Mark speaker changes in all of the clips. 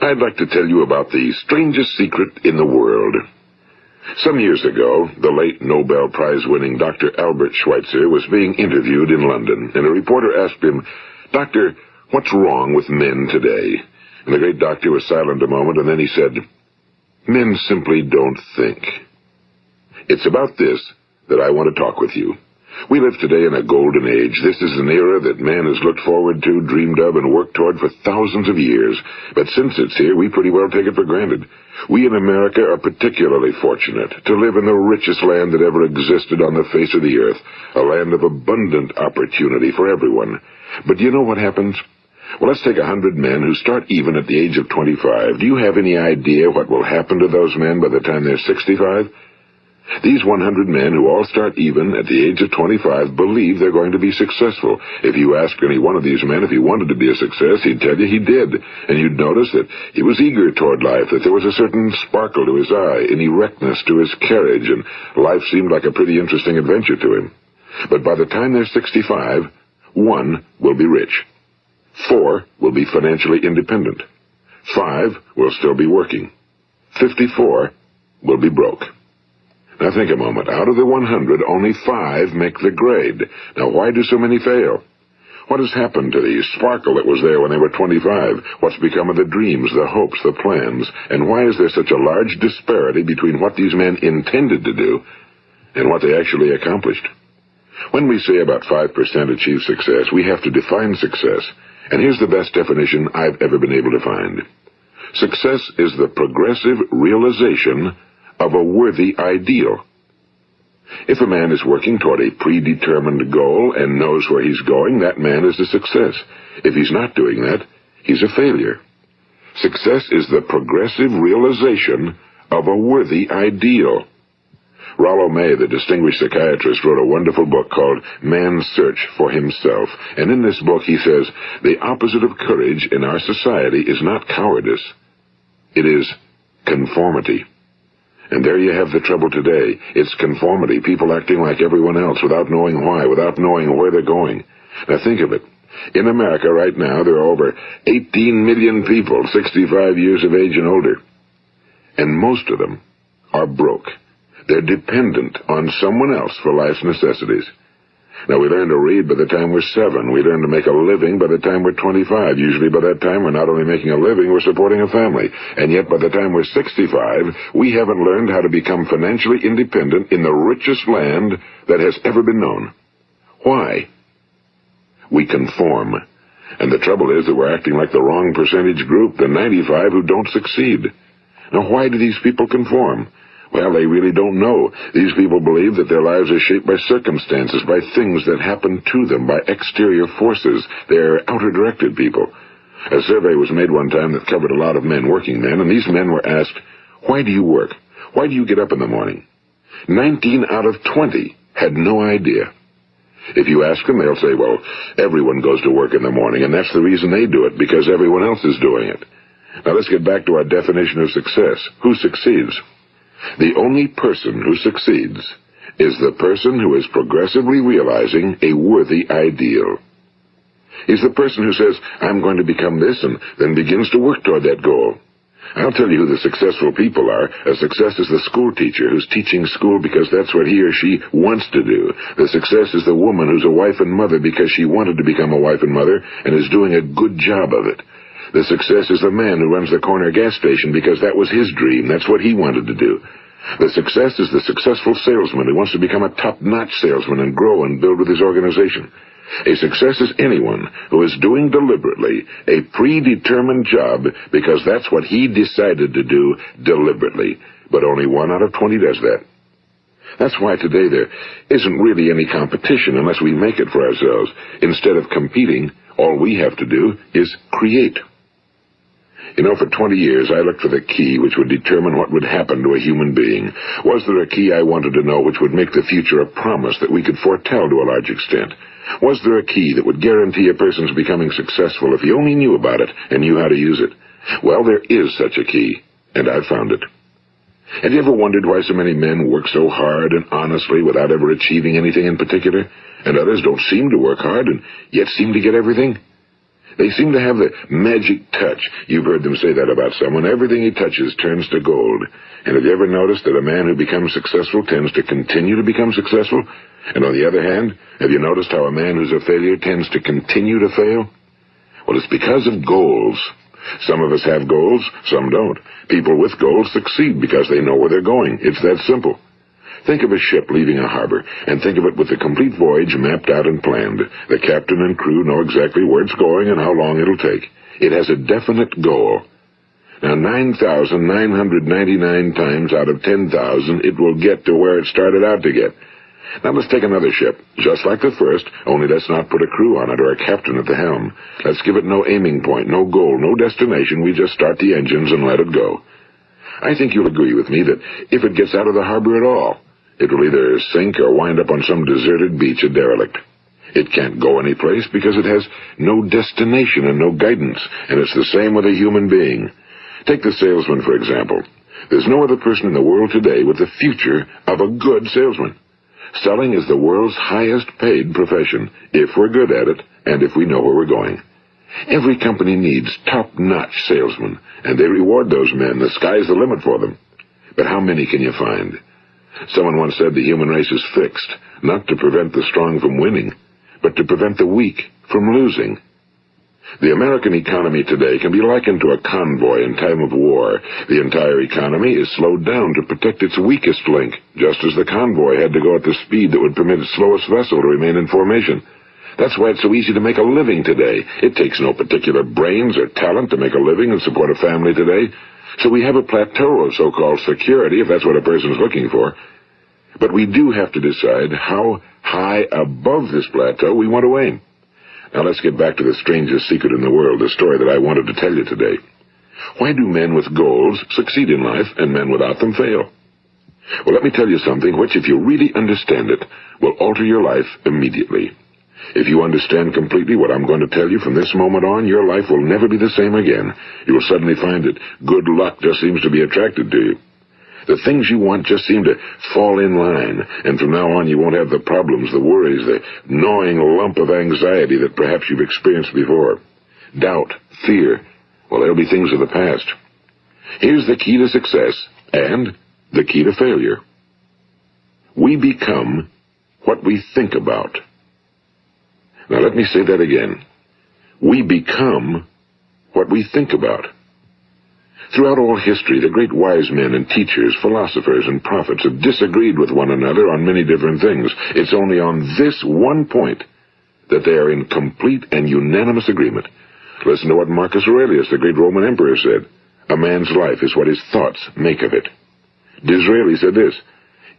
Speaker 1: I'd like to tell you about the strangest secret in the world. Some years ago, the late Nobel Prize-winning Dr. Albert Schweitzer was being interviewed in London, and a reporter asked him, "Doctor, what's wrong with men today?" And the great doctor was silent a moment, and then he said, "Men simply don't think." It's about this that I want to talk with you. We live today in a golden age. This is an era that man has looked forward to, dreamed of, and worked toward for thousands of years. But since it's here, we pretty well take it for granted. We in America are particularly fortunate to live in the richest land that ever existed on the face of the earth, a land of abundant opportunity for everyone. But do you know what happens? Well, let's take 100 men who start even at the age of 25. Do you have any idea what will happen to those men by the time they're 65? These 100 men who all start even at the age of 25 believe they're going to be successful. If you ask any one of these men if he wanted to be a success, he'd tell you he did. And you'd notice that he was eager toward life, that there was a certain sparkle to his eye, an erectness to his carriage, and life seemed like a pretty interesting adventure to him. But by the time they're 65, 1 will be rich. 4 will be financially independent. 5 will still be working. 54 will be broke. Now think a moment. Out of the 100, only 5 make the grade. Now why do so many fail? What has happened to the sparkle that was there when they were 25? What's become of the dreams, the hopes, the plans? And why is there such a large disparity between what these men intended to do and what they actually accomplished? When we say about 5% achieve success, we have to define success. And here's the best definition I've ever been able to find. Success is the progressive realization of a worthy ideal. If a man is working toward a predetermined goal and knows where he's going, that man is a success. If he's not doing that, he's a failure. Success is the progressive realization of a worthy ideal. Rollo May, the distinguished psychiatrist, wrote a wonderful book called Man's Search for Himself. And in this book he says, the opposite of courage in our society is not cowardice. It is conformity. And there you have the trouble today. It's conformity, people acting like everyone else without knowing why, without knowing where they're going. Now think of it. In America right now, there are over 18 million people 65 years of age and older. And most of them are broke. They're dependent on someone else for life's necessities. Now, we learn to read by the time we're 7. We learn to make a living by the time we're 25. Usually by that time, we're not only making a living, we're supporting a family. And yet, by the time we're 65, we haven't learned how to become financially independent in the richest land that has ever been known. Why? We conform. And the trouble is that we're acting like the wrong percentage group, the 95 who don't succeed. Now, why do these people conform? Well, they really don't know. These people believe that their lives are shaped by circumstances, by things that happen to them, by exterior forces. They're outer-directed people. A survey was made one time that covered a lot of men, working men, and these men were asked, "Why do you work? Why do you get up in the morning?" 19 out of 20 had no idea. If you ask them, they'll say, well, everyone goes to work in the morning, and that's the reason they do it, because everyone else is doing it. Now let's get back to our definition of success. Who succeeds? The only person who succeeds is the person who is progressively realizing a worthy ideal. He's the person who says, I'm going to become this, and then begins to work toward that goal. I'll tell you who the successful people are. A success is the school teacher who's teaching school because that's what he or she wants to do. The success is the woman who's a wife and mother because she wanted to become a wife and mother and is doing a good job of it. The success is the man who runs the corner gas station because that was his dream. That's what he wanted to do. The success is the successful salesman who wants to become a top-notch salesman and grow and build with his organization. A success is anyone who is doing deliberately a predetermined job because that's what he decided to do deliberately. But only 1 out of 20 does that. That's why today there isn't really any competition unless we make it for ourselves. Instead of competing, all we have to do is create. You know, for 20 years, I looked for the key which would determine what would happen to a human being. Was there a key I wanted to know which would make the future a promise that we could foretell to a large extent? Was there a key that would guarantee a person's becoming successful if he only knew about it and knew how to use it? Well, there is such a key, and I've found it. Have you ever wondered why so many men work so hard and honestly without ever achieving anything in particular, and others don't seem to work hard and yet seem to get everything? They seem to have the magic touch. You've heard them say that about someone. Everything he touches turns to gold. And have you ever noticed that a man who becomes successful tends to continue to become successful? And on the other hand, have you noticed how a man who's a failure tends to continue to fail? Well, it's because of goals. Some of us have goals, some don't. People with goals succeed because they know where they're going. It's that simple. Think of a ship leaving a harbor, and think of it with the complete voyage mapped out and planned. The captain and crew know exactly where it's going and how long it'll take. It has a definite goal. Now, 9,999 times out of 10,000, it will get to where it started out to get. Now, let's take another ship, just like the first, only let's not put a crew on it or a captain at the helm. Let's give it no aiming point, no goal, no destination. We just start the engines and let it go. I think you'll agree with me that if it gets out of the harbor at all, it will either sink or wind up on some deserted beach, a derelict. It can't go anyplace because it has no destination and no guidance, and it's the same with a human being. Take the salesman, for example. There's no other person in the world today with the future of a good salesman. Selling is the world's highest paid profession, if we're good at it, and if we know where we're going. Every company needs top-notch salesmen, and they reward those men. The sky's the limit for them. But how many can you find? Someone once said the human race is fixed, not to prevent the strong from winning, but to prevent the weak from losing. The American economy today can be likened to a convoy in time of war. The entire economy is slowed down to protect its weakest link, just as the convoy had to go at the speed that would permit its slowest vessel to remain in formation. That's why it's so easy to make a living today. It takes no particular brains or talent to make a living and support a family today. So we have a plateau of so-called security, if that's what a person's looking for. But we do have to decide how high above this plateau we want to aim. Now let's get back to the strangest secret in the world, the story that I wanted to tell you today. Why do men with goals succeed in life and men without them fail? Well, let me tell you something which, if you really understand it, will alter your life immediately. If you understand completely what I'm going to tell you from this moment on, your life will never be the same again. You will suddenly find that good luck just seems to be attracted to you. The things you want just seem to fall in line, and from now on you won't have the problems, the worries, the gnawing lump of anxiety that perhaps you've experienced before. Doubt, fear, well, they'll be things of the past. Here's the key to success and the key to failure. We become what we think about. Now let me say that again. We become what we think about. Throughout all history, the great wise men and teachers, philosophers and prophets have disagreed with one another on many different things. It's only on this one point that they are in complete and unanimous agreement. Listen to what Marcus Aurelius, the great Roman emperor, said. A man's life is what his thoughts make of it. Disraeli said this.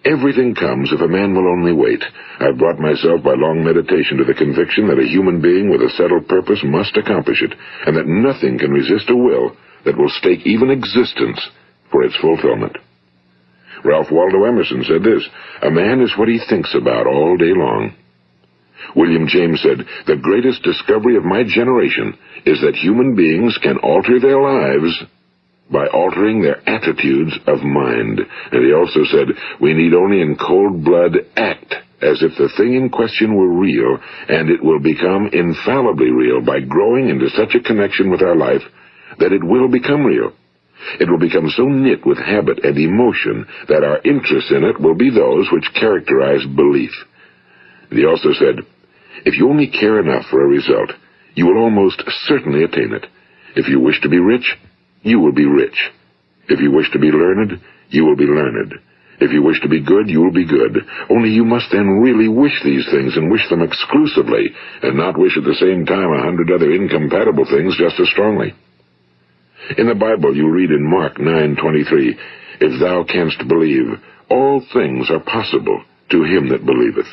Speaker 1: Everything comes if a man will only wait. I've brought myself by long meditation to the conviction that a human being with a settled purpose must accomplish it, and that nothing can resist a will that will stake even existence for its fulfillment. Ralph Waldo Emerson said this, a man is what he thinks about all day long. William James said, the greatest discovery of my generation is that human beings can alter their lives by altering their attitudes of mind. And he also said, we need only in cold blood act as if the thing in question were real, and it will become infallibly real by growing into such a connection with our life that it will become real. It will become so knit with habit and emotion that our interest in it will be those which characterize belief. And he also said, if you only care enough for a result, you will almost certainly attain it. If you wish to be rich, you will be rich. If you wish to be learned, you will be learned. If you wish to be good, you will be good. Only you must then really wish these things and wish them exclusively, and not wish at the same time 100 other incompatible things just as strongly. In the Bible, you read in Mark 9:23, if thou canst believe, all things are possible to him that believeth.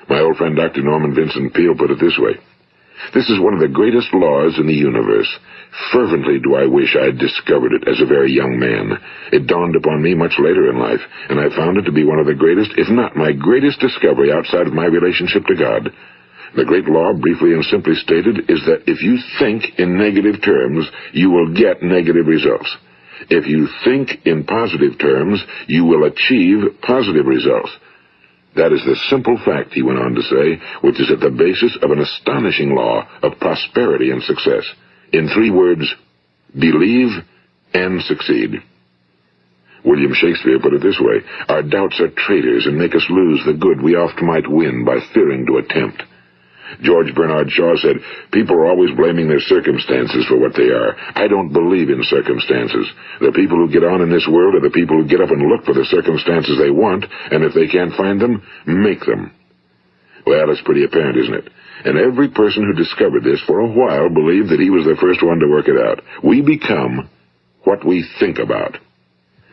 Speaker 1: My old friend Dr. Norman Vincent Peale put it this way, this is one of the greatest laws in the universe. Fervently do I wish I had discovered it as a very young man. It dawned upon me much later in life, and I found it to be one of the greatest, if not my greatest discovery outside of my relationship to God. The great law, briefly and simply stated, is that if you think in negative terms, you will get negative results. If you think in positive terms, you will achieve positive results. That is the simple fact, he went on to say, which is at the basis of an astonishing law of prosperity and success. In 3 words, believe and succeed. William Shakespeare put it this way: our doubts are traitors and make us lose the good we oft might win by fearing to attempt. George Bernard Shaw said, people are always blaming their circumstances for what they are. I don't believe in circumstances. The people who get on in this world are the people who get up and look for the circumstances they want, and if they can't find them, make them. Well, it's pretty apparent, isn't it? And every person who discovered this for a while believed that he was the first one to work it out. We become what we think about.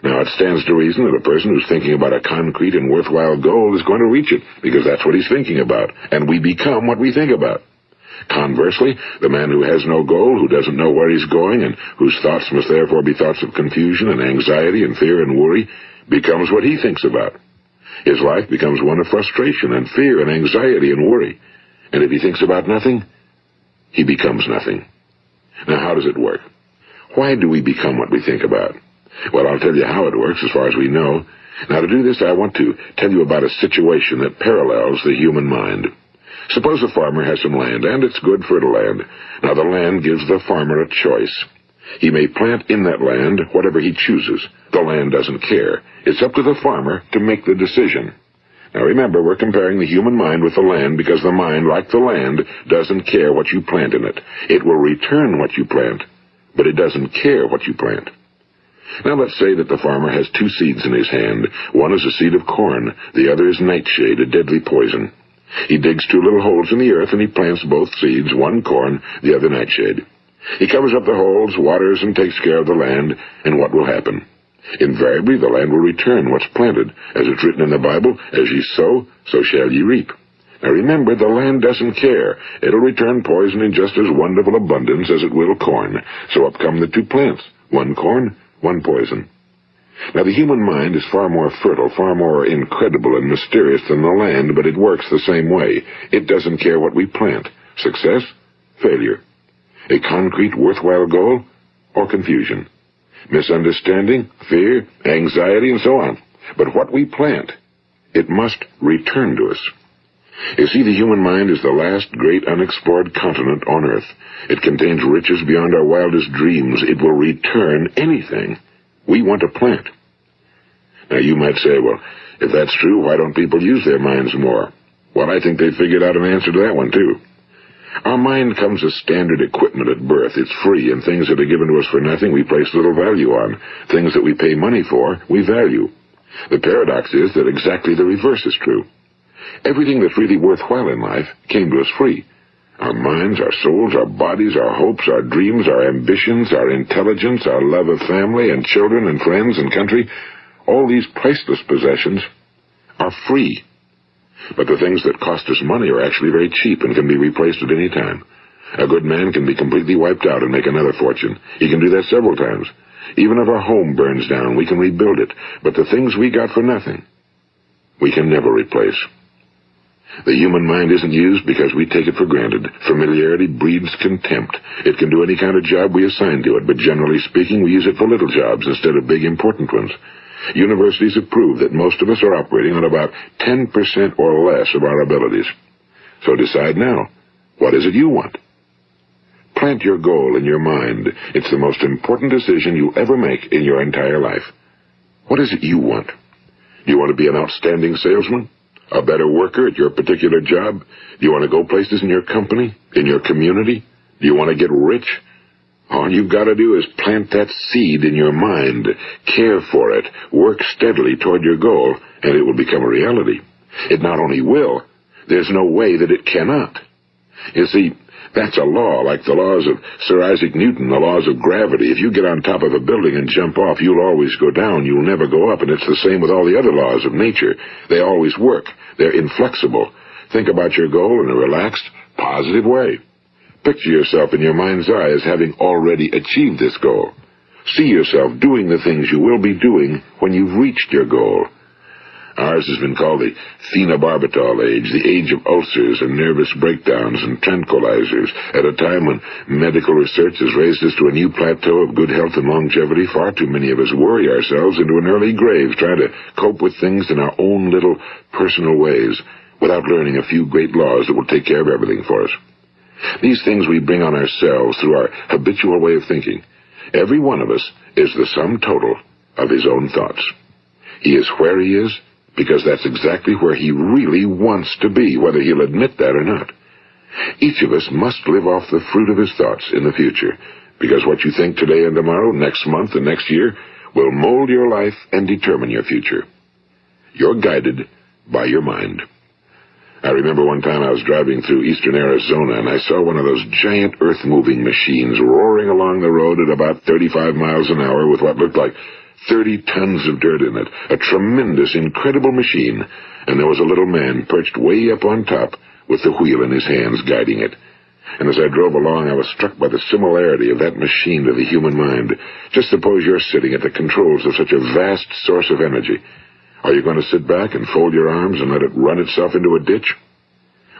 Speaker 1: Now, it stands to reason that a person who's thinking about a concrete and worthwhile goal is going to reach it, because that's what he's thinking about, and we become what we think about. Conversely, the man who has no goal, who doesn't know where he's going, and whose thoughts must therefore be thoughts of confusion and anxiety and fear and worry, becomes what he thinks about. His life becomes one of frustration and fear and anxiety and worry. And if he thinks about nothing, he becomes nothing. Now, how does it work? Why do we become what we think about? Well, I'll tell you how it works as far as we know. Now, to do this, I want to tell you about a situation that parallels the human mind. Suppose a farmer has some land, and it's good fertile land. Now, the land gives the farmer a choice. He may plant in that land whatever he chooses. The land doesn't care. It's up to the farmer to make the decision. Now, remember, we're comparing the human mind with the land because the mind, like the land, doesn't care what you plant in it. It will return what you plant, but it doesn't care what you plant. Now, let's say that the farmer has 2 seeds in his hand. One is a seed of corn. The other is nightshade, a deadly poison. He digs 2 little holes in the earth, and he plants both seeds, one corn, the other nightshade. He covers up the holes, waters, and takes care of the land, and what will happen? Invariably, the land will return what's planted. As it's written in the Bible, as ye sow, so shall ye reap. Now remember, the land doesn't care. It'll return poison in just as wonderful abundance as it will corn. So up come the 2 plants, one corn, one poison. Now, the human mind is far more fertile, far more incredible and mysterious than the land, but it works the same way. It doesn't care what we plant. Success, failure. A concrete, worthwhile goal, or confusion. Misunderstanding, fear, anxiety, and so on. But what we plant, it must return to us. You see, the human mind is the last great unexplored continent on Earth. It contains riches beyond our wildest dreams. It will return anything we want to plant. Now, you might say, well, if that's true, why don't people use their minds more? Well, I think they figured out an answer to that one, too. Our mind comes as standard equipment at birth. It's free, and things that are given to us for nothing we place little value on. Things that we pay money for, we value. The paradox is that exactly the reverse is true. Everything that's really worthwhile in life came to us free. Our minds, our souls, our bodies, our hopes, our dreams, our ambitions, our intelligence, our love of family and children and friends and country, all these priceless possessions are free. But the things that cost us money are actually very cheap and can be replaced at any time. A good man can be completely wiped out and make another fortune. He can do that several times. Even if our home burns down, we can rebuild it. But the things we got for nothing, we can never replace. The human mind isn't used because we take it for granted. Familiarity breeds contempt. It can do any kind of job we assign to it, but generally speaking, we use it for little jobs instead of big, important ones. Universities have proved that most of us are operating on about 10% or less of our abilities. So decide now, what is it you want? Plant your goal in your mind. It's the most important decision you'll ever make in your entire life. What is it you want? Do you want to be an outstanding salesman? A better worker at your particular job? Do you want to go places in your company? In your community? Do you want to get rich? All you've got to do is plant that seed in your mind, care for it, work steadily toward your goal, and it will become a reality. It not only will, there's no way that it cannot. You see, that's a law, like the laws of Sir Isaac Newton, the laws of gravity. If you get on top of a building and jump off, you'll always go down. You'll never go up, and it's the same with all the other laws of nature. They always work. They're inflexible. Think about your goal in a relaxed, positive way. Picture yourself in your mind's eye as having already achieved this goal. See yourself doing the things you will be doing when you've reached your goal. Ours has been called the phenobarbital age, the age of ulcers and nervous breakdowns and tranquilizers, at a time when medical research has raised us to a new plateau of good health and longevity. Far too many of us worry ourselves into an early grave trying to cope with things in our own little personal ways without learning a few great laws that will take care of everything for us. These things we bring on ourselves through our habitual way of thinking. Every one of us is the sum total of his own thoughts. He is where he is because that's exactly where he really wants to be, whether he'll admit that or not. Each of us must live off the fruit of his thoughts in the future, because what you think today and tomorrow, next month and next year, will mold your life and determine your future. You're guided by your mind. I remember one time I was driving through eastern Arizona, and I saw one of those giant earth-moving machines roaring along the road at about 35 miles an hour with what looked like 30 tons of dirt in it. A tremendous, incredible machine, and there was a little man perched way up on top with the wheel in his hands guiding it. And as I drove along, I was struck by the similarity of that machine to the human mind. Just suppose you're sitting at the controls of such a vast source of energy. Are you going to sit back and fold your arms and let it run itself into a ditch?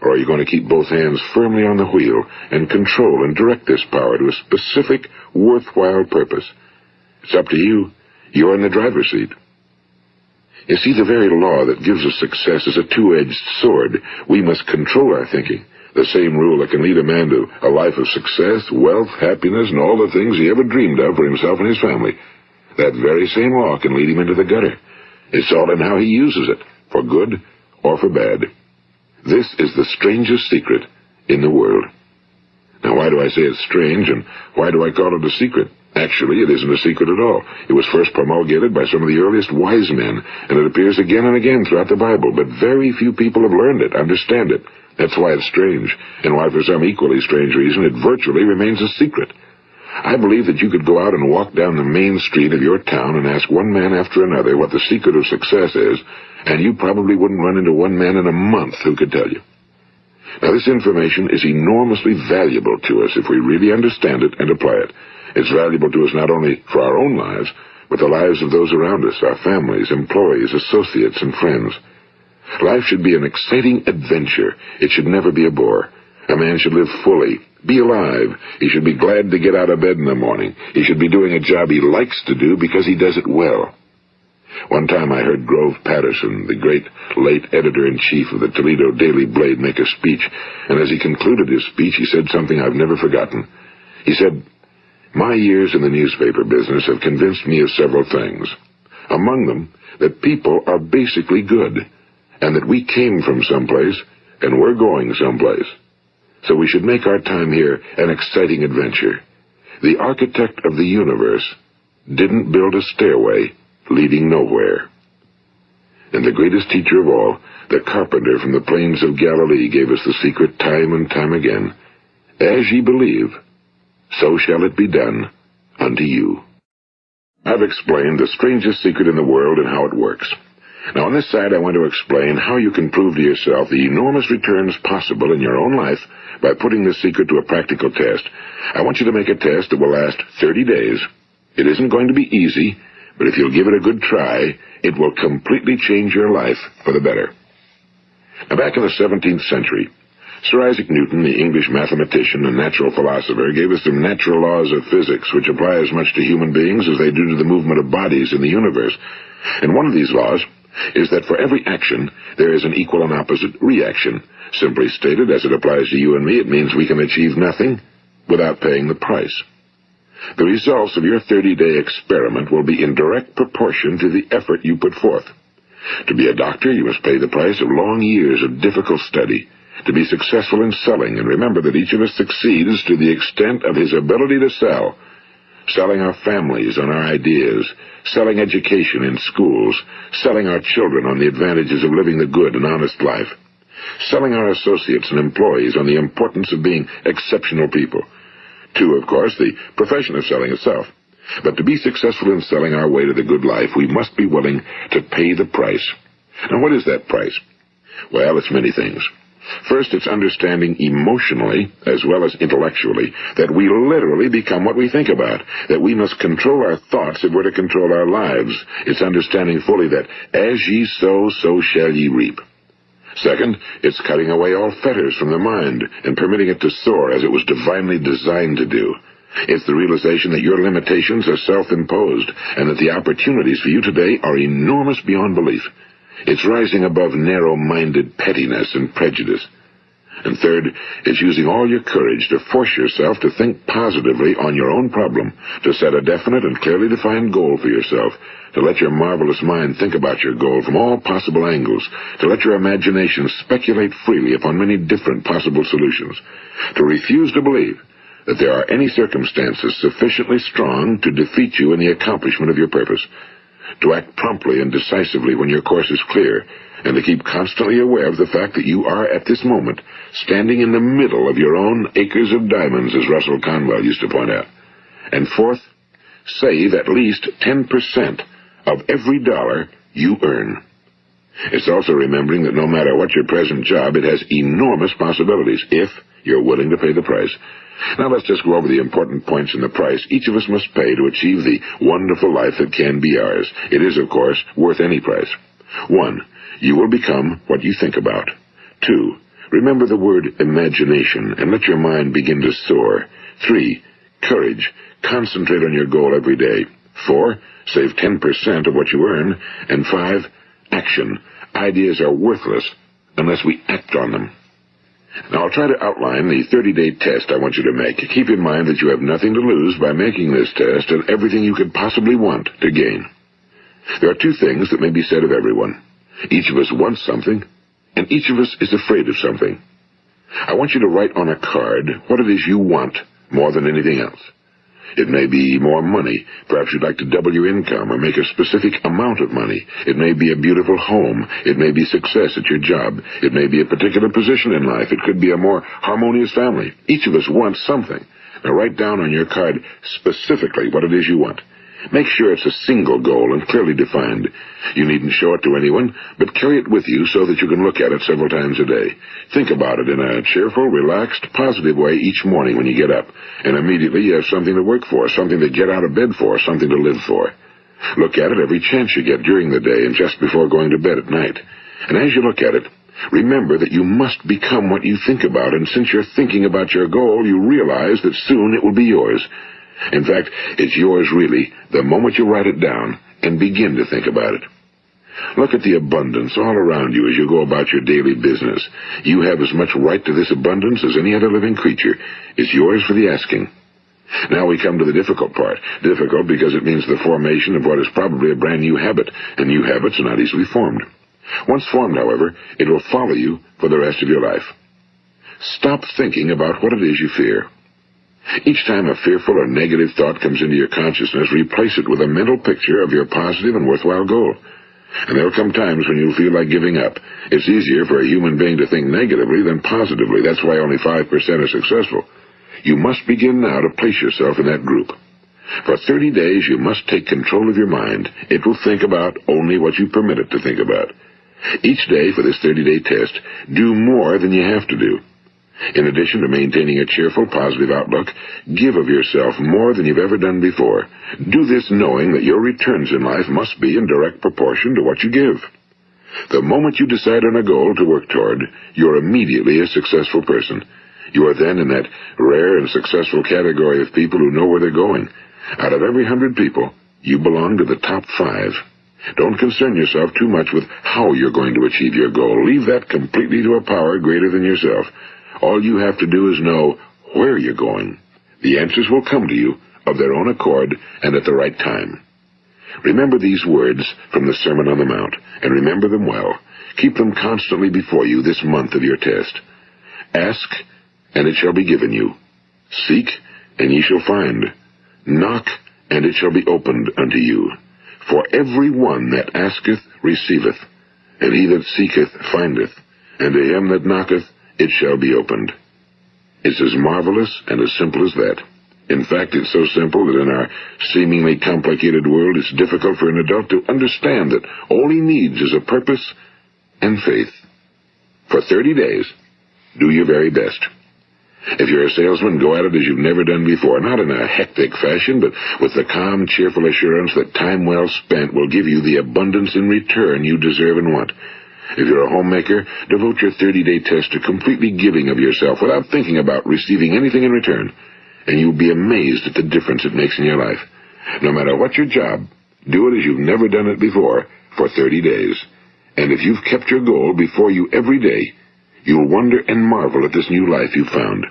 Speaker 1: Or are you going to keep both hands firmly on the wheel and control and direct this power to a specific, worthwhile purpose? It's up to you. You're in the driver's seat. You see, the very law that gives us success is a two-edged sword. We must control our thinking. The same rule that can lead a man to a life of success, wealth, happiness, and all the things he ever dreamed of for himself and his family. That very same law can lead him into the gutter. It's all in how he uses it, for good or for bad. This is the strangest secret in the world. Now, why do I say it's strange, and why do I call it a secret? Actually, it isn't a secret at all. It was first promulgated by some of the earliest wise men, and it appears again and again throughout the Bible, but very few people have learned it, understand it. That's why it's strange, and why for some equally strange reason it virtually remains a secret. I believe that you could go out and walk down the main street of your town and ask one man after another what the secret of success is, and you probably wouldn't run into one man in a month who could tell you. Now, this information is enormously valuable to us if we really understand it and apply it. It's valuable to us not only for our own lives, but the lives of those around us, our families, employees, associates, and friends. Life should be an exciting adventure. It should never be a bore. A man should live fully, be alive. He should be glad to get out of bed in the morning. He should be doing a job he likes to do because he does it well. One time I heard Grove Patterson, the great late editor-in-chief of the Toledo Daily Blade, make a speech, and as he concluded his speech, he said something I've never forgotten. He said, "My years in the newspaper business have convinced me of several things. Among them, that people are basically good, and that we came from someplace, and we're going someplace. So we should make our time here an exciting adventure. The architect of the universe didn't build a stairway leading nowhere." And the greatest teacher of all, the carpenter from the plains of Galilee, gave us the secret time and time again. As ye believe, so shall it be done unto you. I've explained the strangest secret in the world and how it works. Now, on this side, I want to explain how you can prove to yourself the enormous returns possible in your own life by putting this secret to a practical test. I want you to make a test that will last 30 days. It isn't going to be easy, but if you'll give it a good try, it will completely change your life for the better. Now, back in the 17th century, Sir Isaac Newton, the English mathematician and natural philosopher, gave us some natural laws of physics which apply as much to human beings as they do to the movement of bodies in the universe. And one of these laws is that for every action, there is an equal and opposite reaction. Simply stated, as it applies to you and me, it means we can achieve nothing without paying the price. The results of your 30-day experiment will be in direct proportion to the effort you put forth. To be a doctor, you must pay the price of long years of difficult study. To be successful in selling, and remember that each of us succeeds to the extent of his ability to sell. Selling our families on our ideas, selling education in schools, selling our children on the advantages of living the good and honest life, selling our associates and employees on the importance of being exceptional people. To, of course, the profession of selling itself. But to be successful in selling our way to the good life, we must be willing to pay the price. Now, what is that price? Well, it's many things. First, it's understanding emotionally, as well as intellectually, that we literally become what we think about, that we must control our thoughts if we're to control our lives. It's understanding fully that as ye sow, so shall ye reap. Second, it's cutting away all fetters from the mind and permitting it to soar as it was divinely designed to do. It's the realization that your limitations are self-imposed and that the opportunities for you today are enormous beyond belief. It's rising above narrow-minded pettiness and prejudice. And third, it's using all your courage to force yourself to think positively on your own problem, to set a definite and clearly defined goal for yourself, to let your marvelous mind think about your goal from all possible angles, to let your imagination speculate freely upon many different possible solutions, to refuse to believe that there are any circumstances sufficiently strong to defeat you in the accomplishment of your purpose, to act promptly and decisively when your course is clear, and to keep constantly aware of the fact that you are, at this moment, standing in the middle of your own acres of diamonds, as Russell Conwell used to point out. And fourth, save at least 10% of every dollar you earn. It's also remembering that no matter what your present job, it has enormous possibilities, if you're willing to pay the price. Now let's just go over the important points in the price each of us must pay to achieve the wonderful life that can be ours. It is, of course, worth any price. 1. You will become what you think about. 2. Remember the word imagination and let your mind begin to soar. 3. Courage. Concentrate on your goal every day. 4. Save 10% of what you earn. And 5. Action. Ideas are worthless unless we act on them. Now, I'll try to outline the 30-day test I want you to make. Keep in mind that you have nothing to lose by making this test and everything you could possibly want to gain. There are two things that may be said of everyone. Each of us wants something, and each of us is afraid of something. I want you to write on a card what it is you want more than anything else. It may be more money. Perhaps you'd like to double your income or make a specific amount of money. It may be a beautiful home. It may be success at your job. It may be a particular position in life. It could be a more harmonious family. Each of us wants something. Now write down on your card specifically what it is you want. Make sure it's a single goal and clearly defined. You needn't show it to anyone, but carry it with you so that you can look at it several times a day. Think about it in a cheerful, relaxed, positive way each morning when you get up, and immediately you have something to work for, something to get out of bed for, something to live for. Look at it every chance you get during the day and just before going to bed at night. And as you look at it, remember that you must become what you think about, and since you're thinking about your goal, you realize that soon it will be yours. In fact, it's yours really the moment you write it down and begin to think about it. Look at the abundance all around you as you go about your daily business. You have as much right to this abundance as any other living creature. It's yours for the asking. Now we come to the difficult part. Difficult because it means the formation of what is probably a brand new habit, and new habits are not easily formed. Once formed, however, it will follow you for the rest of your life. Stop thinking about what it is you fear. Each time a fearful or negative thought comes into your consciousness, replace it with a mental picture of your positive and worthwhile goal. And there will come times when you'll feel like giving up. It's easier for a human being to think negatively than positively. That's why only 5% are successful. You must begin now to place yourself in that group. For 30 days, you must take control of your mind. It will think about only what you permit it to think about. Each day for this 30-day test, do more than you have to do. In addition to maintaining a cheerful, positive outlook, give of yourself more than you've ever done before. Do this knowing that your returns in life must be in direct proportion to what you give. The moment you decide on a goal to work toward, you're immediately a successful person. You are then in that rare and successful category of people who know where they're going. Out of every 100 people, you belong to the top 5. Don't concern yourself too much with how you're going to achieve your goal. Leave that completely to a power greater than yourself. All you have to do is know where you're going. The answers will come to you of their own accord and at the right time. Remember these words from the Sermon on the Mount, and remember them well. Keep them constantly before you this month of your test. Ask, and it shall be given you. Seek, and ye shall find. Knock, and it shall be opened unto you. For every one that asketh receiveth, and he that seeketh findeth, and to him that knocketh it shall be opened. It's as marvelous and as simple as that. In fact, it's so simple that in our seemingly complicated world, it's difficult for an adult to understand that all he needs is a purpose and faith. For 30 days, Do your very best. If you're a salesman, go at it as you've never done before, not in a hectic fashion, but with the calm, cheerful assurance that time well spent will give you the abundance in return you deserve and want. If you're a homemaker, devote your 30-day test to completely giving of yourself without thinking about receiving anything in return, and you'll be amazed at the difference it makes in your life. No matter what your job, do it as you've never done it before for 30 days. And if you've kept your goal before you every day, you'll wonder and marvel at this new life you've found.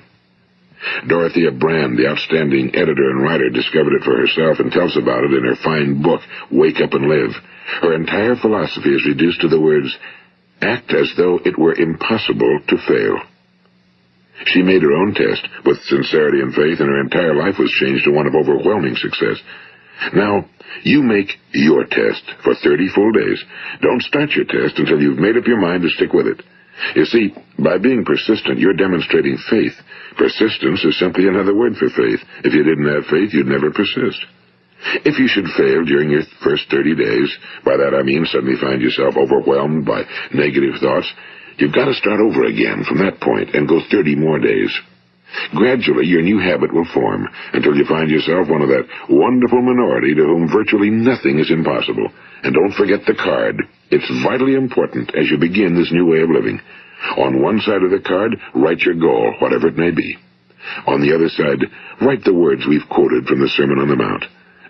Speaker 1: Dorothea Brand, the outstanding editor and writer, discovered it for herself and tells about it in her fine book, Wake Up and Live. Her entire philosophy is reduced to the words, act as though it were impossible to fail. She made her own test with sincerity and faith, and her entire life was changed to one of overwhelming success. Now, you make your test for 30 full days. Don't start your test until you've made up your mind to stick with it. You see, by being persistent, you're demonstrating faith. Persistence is simply another word for faith. If you didn't have faith, you'd never persist. If you should fail during your first 30 days, by that I mean suddenly find yourself overwhelmed by negative thoughts, you've got to start over again from that point and go 30 more days. Gradually, your new habit will form until you find yourself one of that wonderful minority to whom virtually nothing is impossible. And don't forget the card. It's vitally important as you begin this new way of living. On one side of the card, write your goal, whatever it may be. On the other side, write the words we've quoted from the Sermon on the Mount.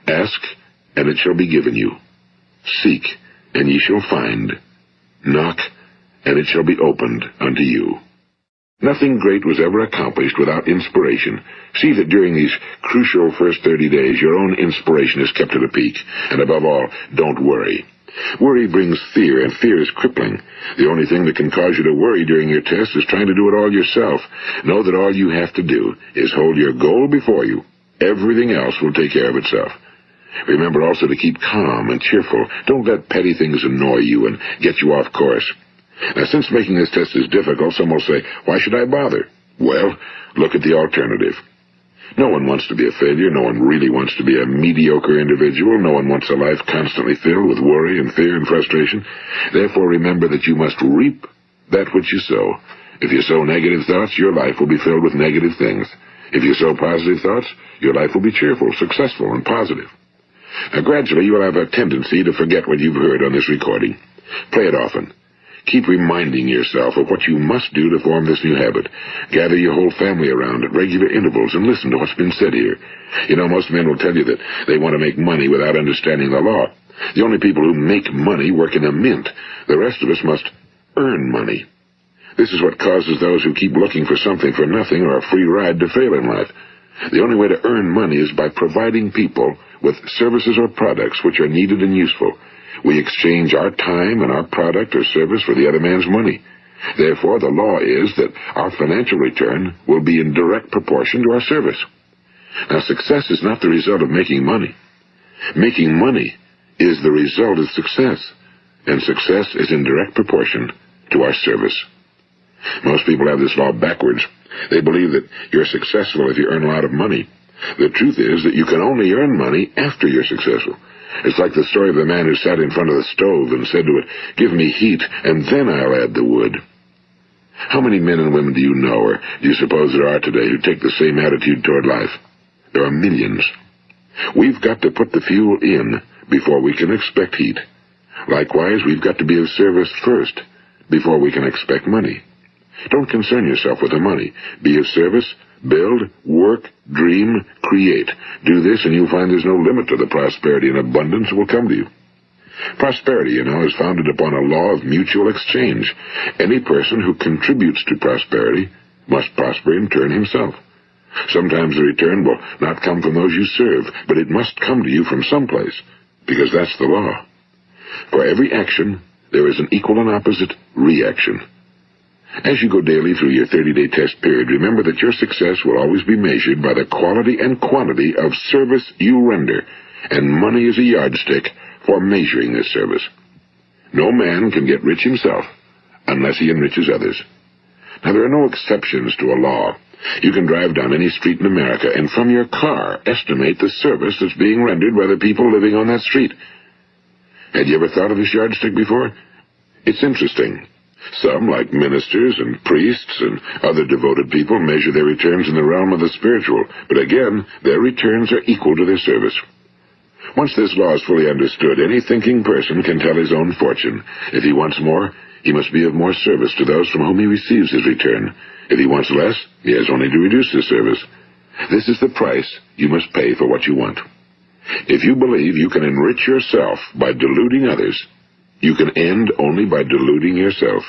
Speaker 1: Ask, and it shall be given you. Seek, and ye shall find. Knock, and it shall be opened unto you. Nothing great was ever accomplished without inspiration. See that during these crucial first 30 days, your own inspiration is kept at a peak. And above all, don't worry. Worry brings fear, and fear is crippling. The only thing that can cause you to worry during your test is trying to do it all yourself. Know that all you have to do is hold your goal before you. Everything else will take care of itself. Remember also to keep calm and cheerful. Don't let petty things annoy you and get you off course. Now, since making this test is difficult, some will say, why should I bother? Well, look at the alternative. No one wants to be a failure. No one really wants to be a mediocre individual. No one wants a life constantly filled with worry and fear and frustration. Therefore, remember that you must reap that which you sow. If you sow negative thoughts, your life will be filled with negative things. If you sow positive thoughts, your life will be cheerful, successful, and positive. Now, gradually, you will have a tendency to forget what you've heard on this recording. Play it often. Keep reminding yourself of what you must do to form this new habit. Gather your whole family around at regular intervals and listen to what's been said here. You know, most men will tell you that they want to make money without understanding the law. The only people who make money work in a mint. The rest of us must earn money. This is what causes those who keep looking for something for nothing or a free ride to fail in life. The only way to earn money is by providing people with services or products which are needed and useful. We exchange our time and our product or service for the other man's money. Therefore, the law is that our financial return will be in direct proportion to our service. Now, success is not the result of making money. Making money is the result of success, and success is in direct proportion to our service. Most people have this law backwards. They believe that you're successful if you earn a lot of money. The truth is that you can only earn money after you're successful. It's like the story of the man who sat in front of the stove and said to it, give me heat, and then I'll add the wood. How many men and women do you know, or do you suppose there are today, who take the same attitude toward life? There are millions. We've got to put the fuel in before we can expect heat. Likewise, we've got to be of service first before we can expect money. Don't concern yourself with the money. Be of service, build, work, dream, create. Do this and you'll find there's no limit to the prosperity and abundance that will come to you. Prosperity, you know, is founded upon a law of mutual exchange. Any person who contributes to prosperity must prosper in turn himself. Sometimes the return will not come from those you serve, but it must come to you from someplace, because that's the law. For every action, there is an equal and opposite reaction. As you go daily through your 30-day test period, remember that your success will always be measured by the quality and quantity of service you render, and money is a yardstick for measuring this service. No man can get rich himself unless he enriches others. Now, there are no exceptions to a law. You can drive down any street in America and from your car estimate the service that's being rendered by the people living on that street. Had you ever thought of this yardstick before? It's interesting. Some, like ministers and priests and other devoted people, measure their returns in the realm of the spiritual, but again, their returns are equal to their service. Once this law is fully understood, any thinking person can tell his own fortune. If he wants more, he must be of more service to those from whom he receives his return. If he wants less, he has only to reduce his service. This is the price you must pay for what you want. If you believe you can enrich yourself by deluding others, you can end only by deluding yourself.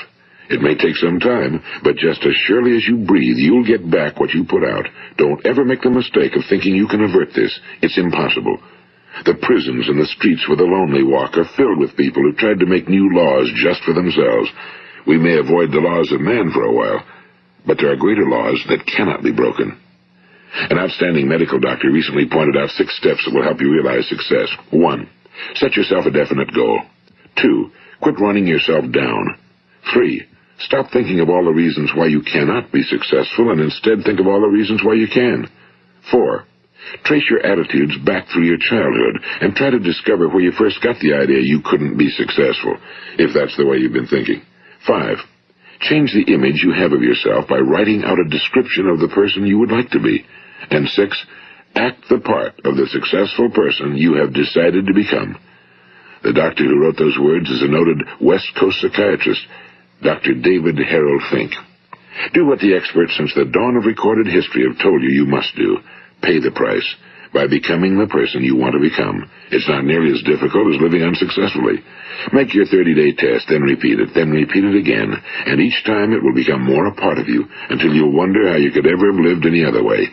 Speaker 1: It may take some time, but just as surely as you breathe, you'll get back what you put out. Don't ever make the mistake of thinking you can avert this. It's impossible. The prisons and the streets where the lonely walk are filled with people who tried to make new laws just for themselves. We may avoid the laws of man for a while, but there are greater laws that cannot be broken. An outstanding medical doctor recently pointed out 6 steps that will help you realize success. 1. Set yourself a definite goal. 2. Quit running yourself down. 3. Stop thinking of all the reasons why you cannot be successful and instead think of all the reasons why you can. 4. Trace your attitudes back through your childhood and try to discover where you first got the idea you couldn't be successful, if that's the way you've been thinking. 5. Change the image you have of yourself by writing out a description of the person you would like to be. And 6. Act the part of the successful person you have decided to become. The doctor who wrote those words is a noted West Coast psychiatrist, Dr. David Harold Fink. Do what the experts since the dawn of recorded history have told you must do. Pay the price by becoming the person you want to become. It's not nearly as difficult as living unsuccessfully. Make your 30-day test, then repeat it again, and each time it will become more a part of you until you'll wonder how you could ever have lived any other way.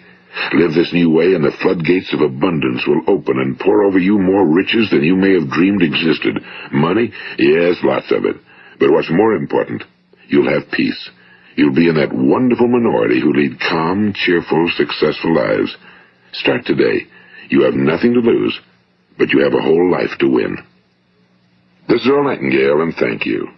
Speaker 1: Live this new way and the floodgates of abundance will open and pour over you more riches than you may have dreamed existed. Money? Yes, lots of it. But what's more important, you'll have peace. You'll be in that wonderful minority who lead calm, cheerful, successful lives. Start today. You have nothing to lose, but you have a whole life to win. This is Earl Nightingale, and thank you.